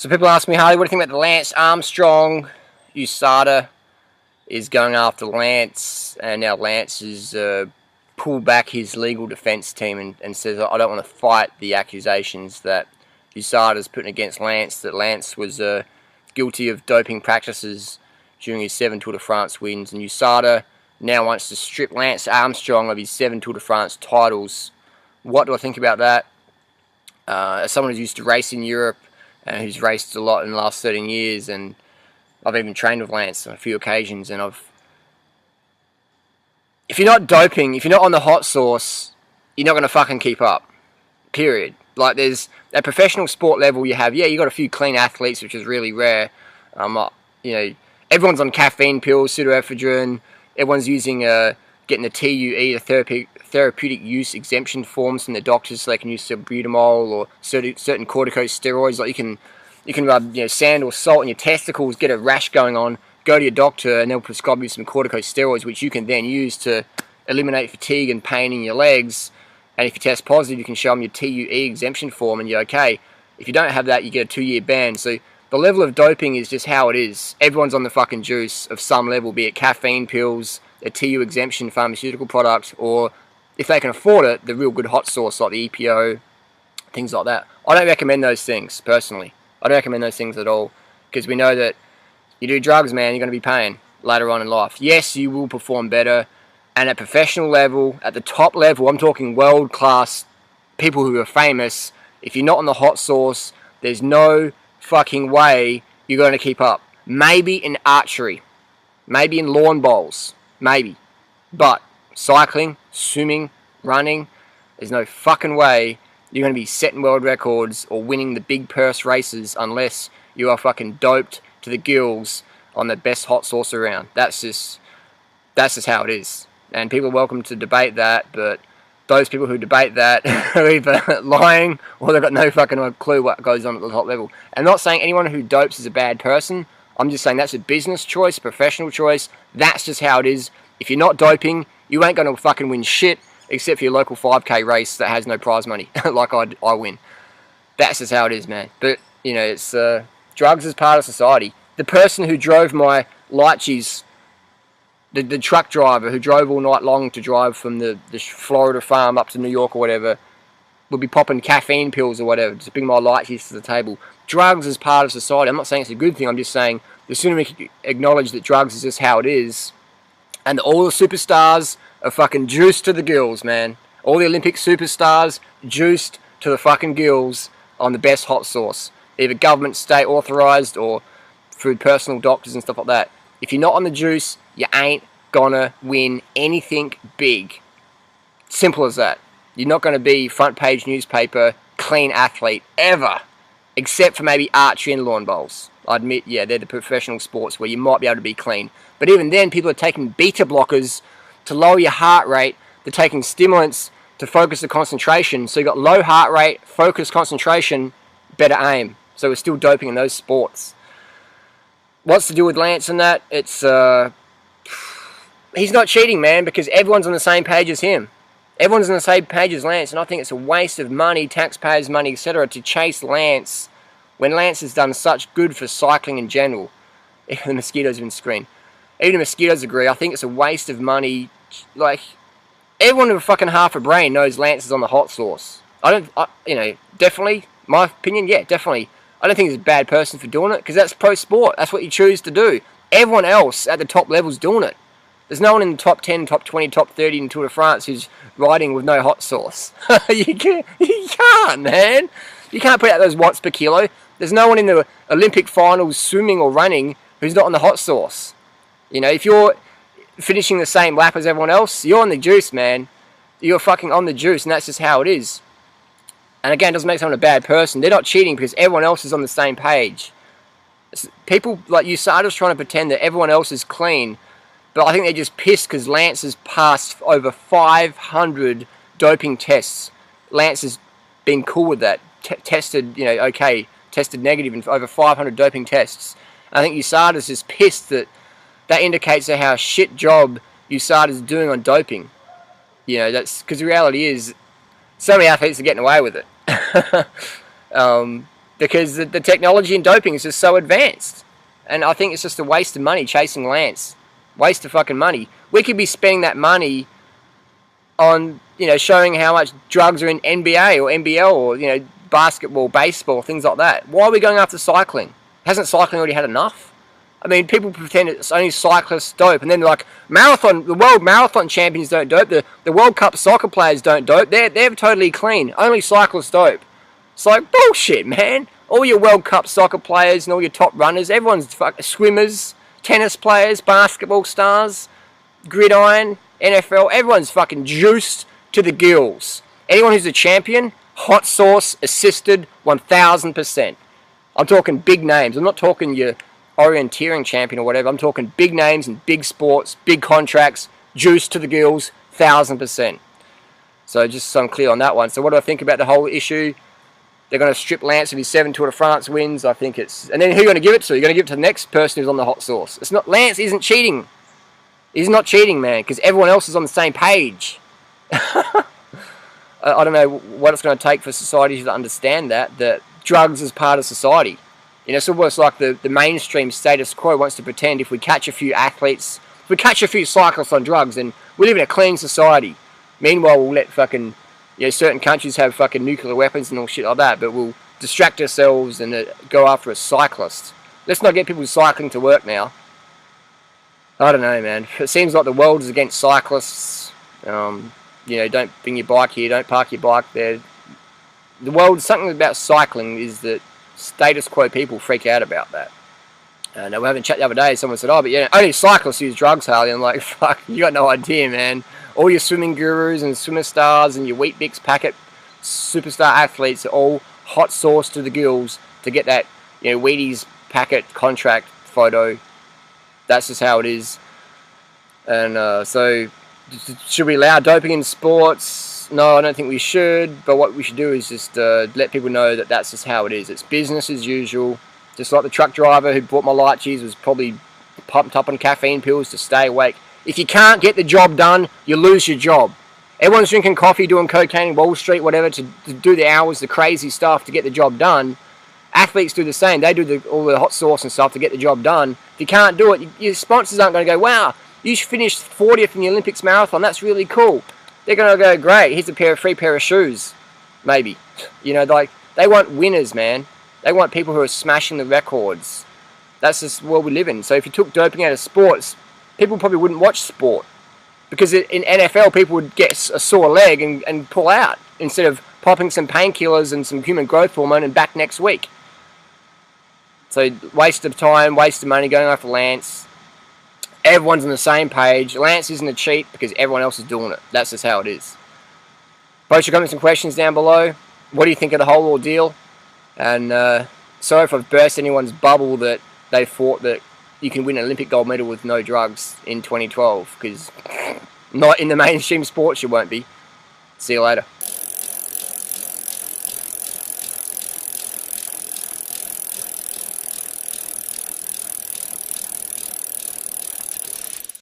So people ask me, Harley, what do you think about the Lance Armstrong USADA is going after Lance, and now Lance has pulled back his legal defence team and says, I don't want to fight the accusations that USADA's putting against Lance, that Lance was guilty of doping practices during his 7 Tour de France wins, and USADA now wants to strip Lance Armstrong of his 7 Tour de France titles. What do I think about that? As someone who's used to race in Europe, and who's raced a lot in the last 13 years, and I've even trained with Lance on a few occasions, and if you're not doping, if you're not on the hot sauce, you're not going to fucking keep up. Period. Like, there's, at professional sport level, you have, you got a few clean athletes, which is really rare. Everyone's on caffeine pills, pseudoephedrine, everyone's using, getting the TUE, the therapeutic use exemption forms from the doctors so they can use salbutamol or certain corticosteroids. Like you can rub sand or salt in your testicles, get a rash going on, go to your doctor, and they'll prescribe you some corticosteroids, which you can then use to eliminate fatigue and pain in your legs. And if you test positive, you can show them your TUE exemption form, and you're okay. If you don't have that, you get a 2-year ban. So the level of doping is just how it is. Everyone's on the fucking juice of some level, be it caffeine pills, a TUE exemption pharmaceutical product, or if they can afford it, the real good hot sauce like the EPO, things like that. I don't recommend those things, personally. I don't recommend those things at all, because we know that you do drugs, man, you're going to be paying later on in life. Yes, you will perform better, and at professional level, at the top level, I'm talking world-class people who are famous, if you're not on the hot sauce, there's no fucking way you're going to keep up. Maybe in archery, maybe in lawn bowls, maybe, but cycling, swimming, running, there's no fucking way you're going to be setting world records or winning the big purse races unless you are fucking doped to the gills on the best hot sauce around. That's just how it is. And people are welcome to debate that, but those people who debate that are either lying or they've got no fucking clue what goes on at the top level. And I'm not saying anyone who dopes is a bad person. I'm just saying that's a business choice, professional choice. That's just how it is. If you're not doping, you ain't going to fucking win shit except for your local 5k race that has no prize money, like I win. That's just how it is, man. But, it's drugs is part of society. The person who drove my lychees, the truck driver who drove all night long to drive from the Florida farm up to New York or whatever, would be popping caffeine pills or whatever to bring my lychees to the table. Drugs is part of society. I'm not saying it's a good thing. I'm just saying the sooner we can acknowledge that drugs is just how it is, and all the superstars are fucking juiced to the gills, man. All the Olympic superstars juiced to the fucking gills on the best hot sauce. Either government, state authorised, or through personal doctors and stuff like that. If you're not on the juice, you ain't gonna win anything big. Simple as that. You're not gonna be front page newspaper, clean athlete, ever. Except for maybe archery and lawn bowls. I admit, they're the professional sports where you might be able to be clean. But even then, people are taking beta blockers to lower your heart rate. They're taking stimulants to focus the concentration. So you've got low heart rate, focus concentration, better aim. So we're still doping in those sports. What's to do with Lance and that? It's, he's not cheating, man, because everyone's on the same page as him. Everyone's on the same page as Lance, and I think it's a waste of money, taxpayers' money, etc., to chase Lance when Lance has done such good for cycling in general. The mosquitoes have been screened. Even the mosquitoes agree. I think it's a waste of money. Like, everyone with fucking half a brain knows Lance is on the hot sauce. Definitely, my opinion, definitely. I don't think he's a bad person for doing it, because that's pro sport. That's what you choose to do. Everyone else at the top level's doing it. There's no one in the top 10, top 20, top 30 in Tour de France who's riding with no hot sauce. You can't, man. You can't put out those watts per kilo. There's no one in the Olympic finals swimming or running who's not on the hot sauce. If you're finishing the same lap as everyone else, you're on the juice, man. You're fucking on the juice, and that's just how it is. And again, it doesn't make someone a bad person. They're not cheating because everyone else is on the same page. People like USADA's trying to pretend that everyone else is clean, but I think they're just pissed because Lance has passed over 500 doping tests. Lance has been cool with that. Tested negative in over 500 doping tests. I think USADA's just pissed that indicates how shit job USADA's doing on doping. That's because the reality is so many athletes are getting away with it. because the technology in doping is just so advanced. And I think it's just a waste of money chasing Lance. Waste of fucking money. We could be spending that money on, you know, showing how much drugs are in NBA or NBL or, you know, basketball, baseball, things like that. Why are we going after cycling? Hasn't cycling already had enough? I mean, people pretend it's only cyclists dope, and then like marathon, the world marathon champions don't dope. The World Cup soccer players don't dope. They're totally clean. Only cyclists dope. It's like bullshit, man. All your World Cup soccer players and all your top runners, everyone's swimmers, tennis players, basketball stars, gridiron, NFL. Everyone's fucking juiced to the gills. Anyone who's a champion, hot sauce assisted 1000%. I'm talking big names. I'm not talking your orienteering champion or whatever. I'm talking big names and big sports, big contracts, juice to the gills, 1000%. So just so I'm clear on that one. So what do I think about the whole issue? They're going to strip Lance of his 7 Tour de France wins. I think it's... And then who are you going to give it to? You're going to give it to the next person who's on the hot sauce. It's not... Lance isn't cheating. He's not cheating, man, because everyone else is on the same page. I don't know what it's going to take for society to understand that drugs is part of society. You know, it's almost like the mainstream status quo wants to pretend if we catch a few athletes, if we catch a few cyclists on drugs, then we live in a clean society. Meanwhile, we'll let fucking, you know, certain countries have fucking nuclear weapons and all shit like that, but we'll distract ourselves and go after a cyclist. Let's not get people cycling to work now. I don't know, man. It seems like the world is against cyclists. You know, don't bring your bike here, don't park your bike there. The world, something about cycling is that status quo people freak out about that. And we were having a chat the other day, someone said, oh, but yeah, only cyclists use drugs, Harley. I'm like, fuck, you got no idea, man. All your swimming gurus and swimmer stars and your Weet-Bix packet superstar athletes are all hot sauce to the gills to get that, you know, Wheaties packet contract photo. That's just how it is. And so, should we allow doping in sports? No, I don't think we should. But what we should do is just let people know that that's just how it is. It's business as usual. Just like the truck driver who bought my light cheese was probably pumped up on caffeine pills to stay awake. If you can't get the job done, you lose your job. Everyone's drinking coffee, doing cocaine, Wall Street, whatever, to do the hours, the crazy stuff to get the job done. Athletes do the same. They do all the hot sauce and stuff to get the job done. If you can't do it, your sponsors aren't going to go, wow, you finished 40th in the Olympics marathon. That's really cool. They're going to go, great, here's a free pair of shoes. Maybe. You know, like, they want winners, man. They want people who are smashing the records. That's just the world we live in. So if you took doping out of sports, people probably wouldn't watch sport. Because in NFL, people would get a sore leg and pull out instead of popping some painkillers and some human growth hormone and back next week. So waste of time, waste of money going after Lance. Everyone's on the same page. Lance isn't a cheat because everyone else is doing it. That's just how it is. Post your comments and questions down below. What do you think of the whole ordeal? And sorry if I've burst anyone's bubble that they thought that you can win an Olympic gold medal with no drugs in 2012. Because not in the mainstream sports you won't be. See you later.